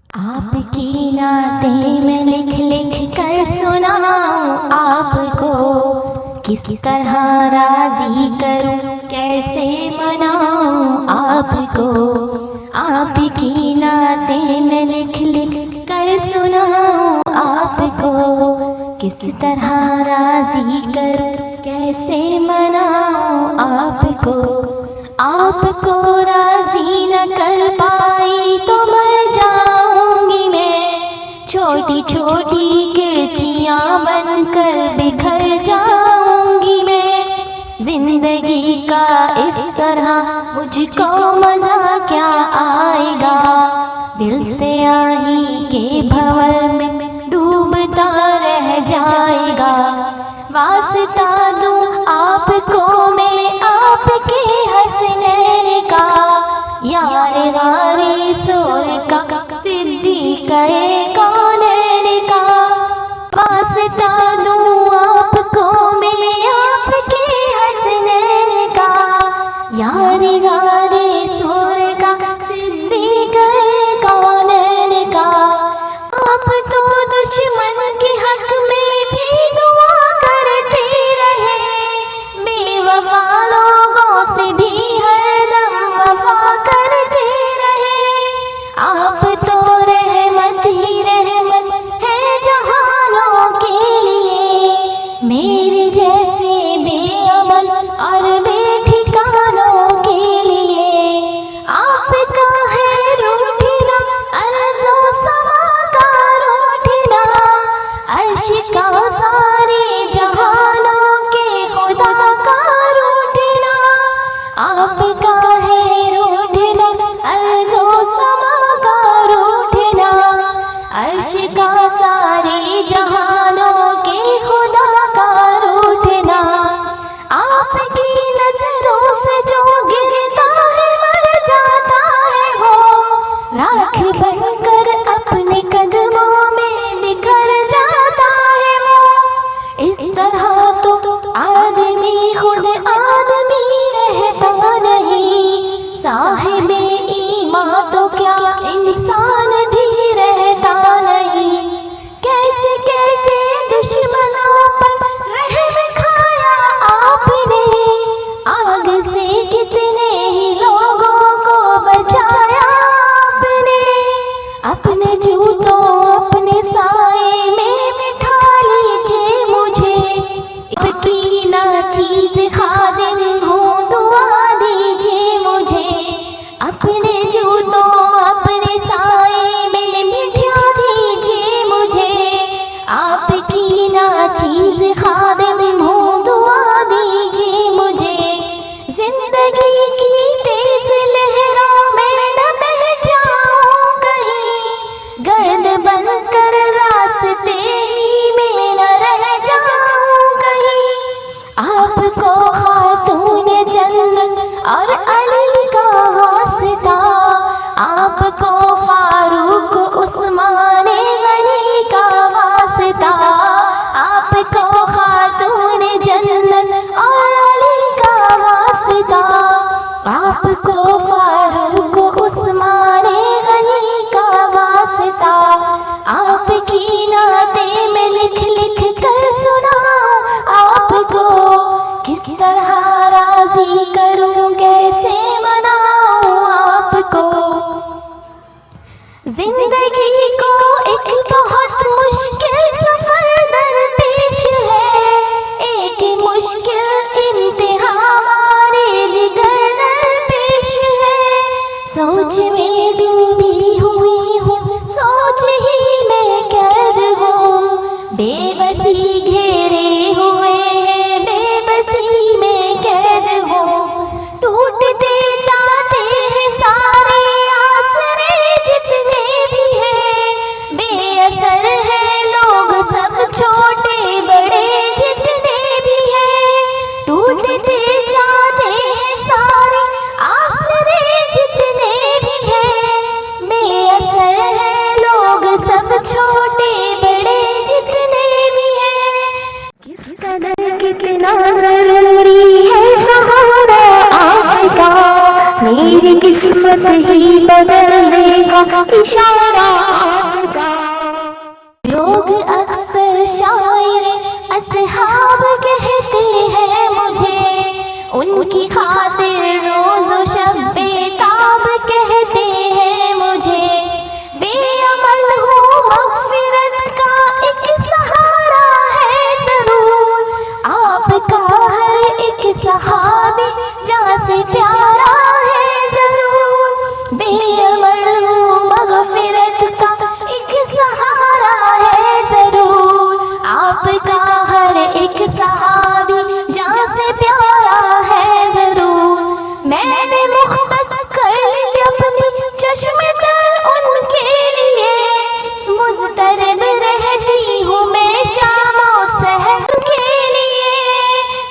आपकी नातें मैं लिख लिख कर सुनाऊं आपको, किस तरह राजी करूं कैसे मनाऊं आपको। आपकी नातें मैं लिख लिख कर सुनाऊं आपको, किस तरह राजी करूं कैसे मनाऊं आपको। आपको राजी न कर पाई तो मर जाऊंगी मैं, छोटी छोटी किरचियां बनकर बिखर जाऊंगी मैं। जिंदगी का इस तरह मुझको मजा क्या आएगा, दिल से आही के भंवर में डूबता रह जाएगा। वास्ता दूं आपको मैं आपके हंसने का, यार गारी सोर का सिद्दीक़ कौनैन का। वास्ता दूं आपको मैं आपके हंसने का, यार गारी सोर का सिद्दीक़ कौनैन का। आप तो दुश्मन के हक में भी दुआ करते रहे, बेवफा लोगों से भी हरदम वफा करते रहे। आप तो रहमत ही रहमत है जहानों के लिए, मेरे जैसे बेअमल और बेठिकानों के लिए। आपका है रूठना अर्ज़ो समा का रूठना, अर्श का सारे जहानों के खुदा का रूठना। आपका है रूठना अर्ज़ो समा का रूठना, अर्श का सारे जहानों के खुदा का रूठना। आपकी नजरों से जो गिरता है मर जाता है वो, राख बनकर अपने कदमों में बिखर जाता है वो। इस तरह तो आदमी खुद आदमी रहता नहीं, साहिबे ईमान तो क्या इंसान भी रहता नहीं। कैसे कैसे दुश्मनों पर रहम खाया आपने, आग से कितने ही लोगों को बचाया आपने। अपने जूतों अपने साए में बिठा लीजिए मुझे, आपकी ना चीज खादिम हूँ दुआ दीजिए मुझे। अपने जूतों अपने साए में बिठा दीजिए मुझे, आपकी ना चीज खादिम हूँ दुआ दीजिए मुझे। जिंदगी की तेज लहरों में न बह जाऊं कहीं, गर्द बनकर रास्ते ही में न रह जाऊं कहीं। आपको खातून जन्नत और अली का वास्ता, ही बदलने का इशारा आपका। लोग अक्सर शायर असहाब कहते हैं मुझे, उनकी खातिर रोज़ो शब बेताब कहते हैं मुझे। बेअमल हूँ मग़फ़िरत का एक सहारा है ज़रूर, आपका हर एक सहाबी जान से प्यारा है ज़रूर। बेअमल हूँ मग़फ़िरत का एक सहारा है ज़रूर, आपका हर एक सहाबी जान से प्यारा है ज़रूर। मैंने मुख़्तस कर ली अपनी चश्मे तर उनके लिए, मुज़तरब रहती हूँ मैं शाम और सहर के लिए।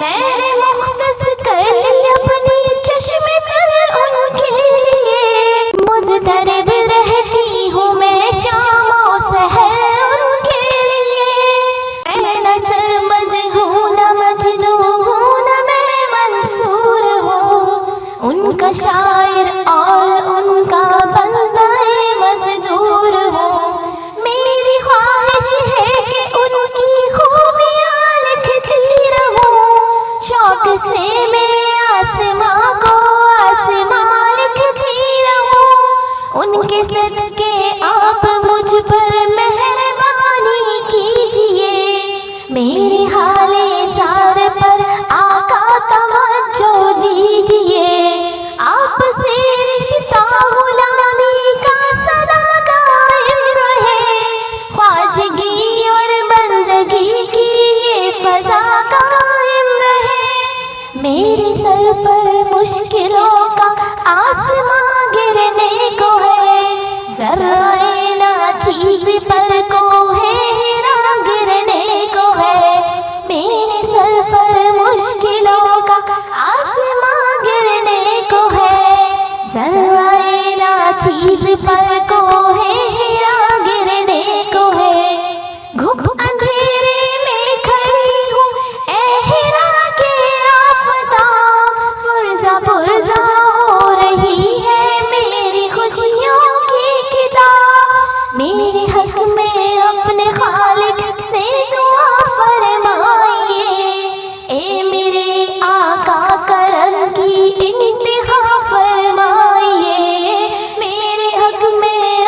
मैंने मुख़्तस कर ली अपनी चश्मे तर उनके लिए, मुज़तरब रहती हूँ मैं शाम और सहर उनके लिए। मैं न सरमद हूँ न मजनून हूँ न मैं मंसूर हूँ, उनका शायर और उनका बंदाए मज़दूर हूँ। मेरी ख्वाहिश है कि उनकी खूबियाँ लिखती रहूँ, शौक़ से मैं आसमां को आसमां लिखती रहूँ। उनके सदके आप मुझ पर मेहरबानी कीजिए, मेरे हाले ज़ार पर आका तवज्जो दीजिए। आपसे रिश्ता गुलामी का सदा कायम रहे, ख्वाजगी और बंदगी की ये फ़ज़ा कायम रहे। मेरे सर पर मुश्किलों का आसमां गिरने को है, ज़र्रा नाचीज़ पर को है हीरा गिरने को है। मेरे सर पर मुश्किलों का आसमां गिरने को है, ज़र्रा नाचीज़ पर को है हीरा गिरने को है। घुप अंधेरे में खड़ी हूँ ए हिरा के आफ़ताब, पुरज़ा पुरज़ा हो रही है मेरी खुशियों की किताब। मेरे हक में अपने खालिक से दुआ फरमाइए, ए मेरे आका करम की इंतहा फरमाइए। मेरे हक में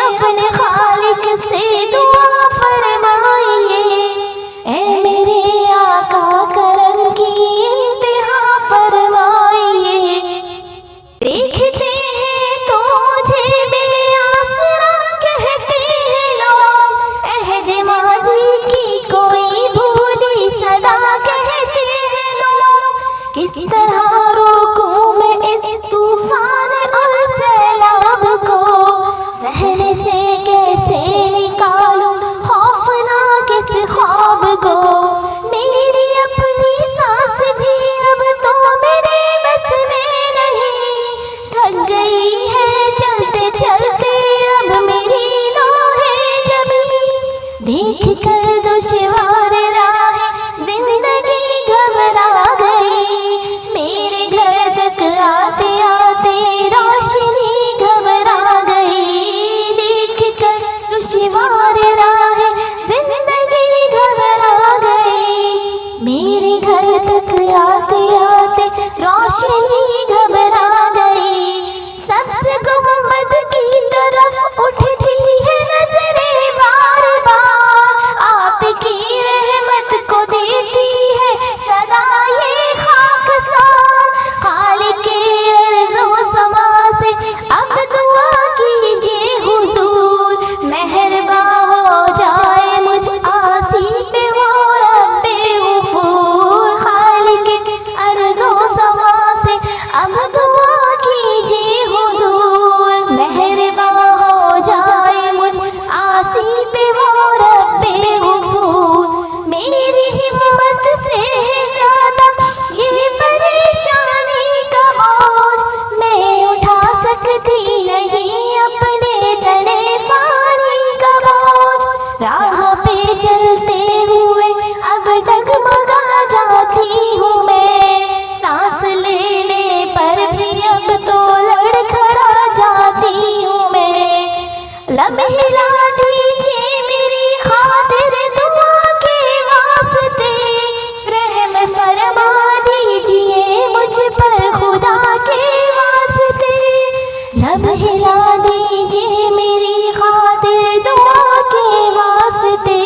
लब हिला दीजिए मेरी खातिर दुआ के वास्ते,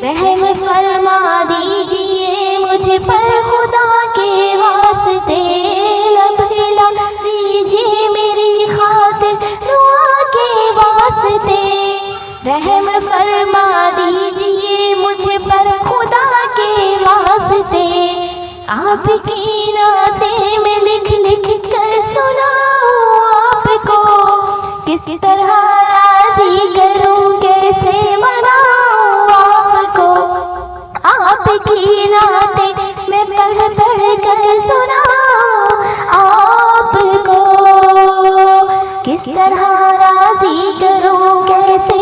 रहम फरमा दीजिए मुझे पर खुदा के वास्ते। लब हिला दीजिए मेरी खातिर दुआ के वास्ते, रहम फरमा दीजिए मुझे पर खुदा के वास्ते। आपकी नाते में लिख लिख कर सुनाऊं आपको, किस तरह राजी करूं कैसे मनाऊं आपको। आपकी नाते में पढ़ पढ़ कर सुनाऊं आपको, किस तरह राजी करूं कैसे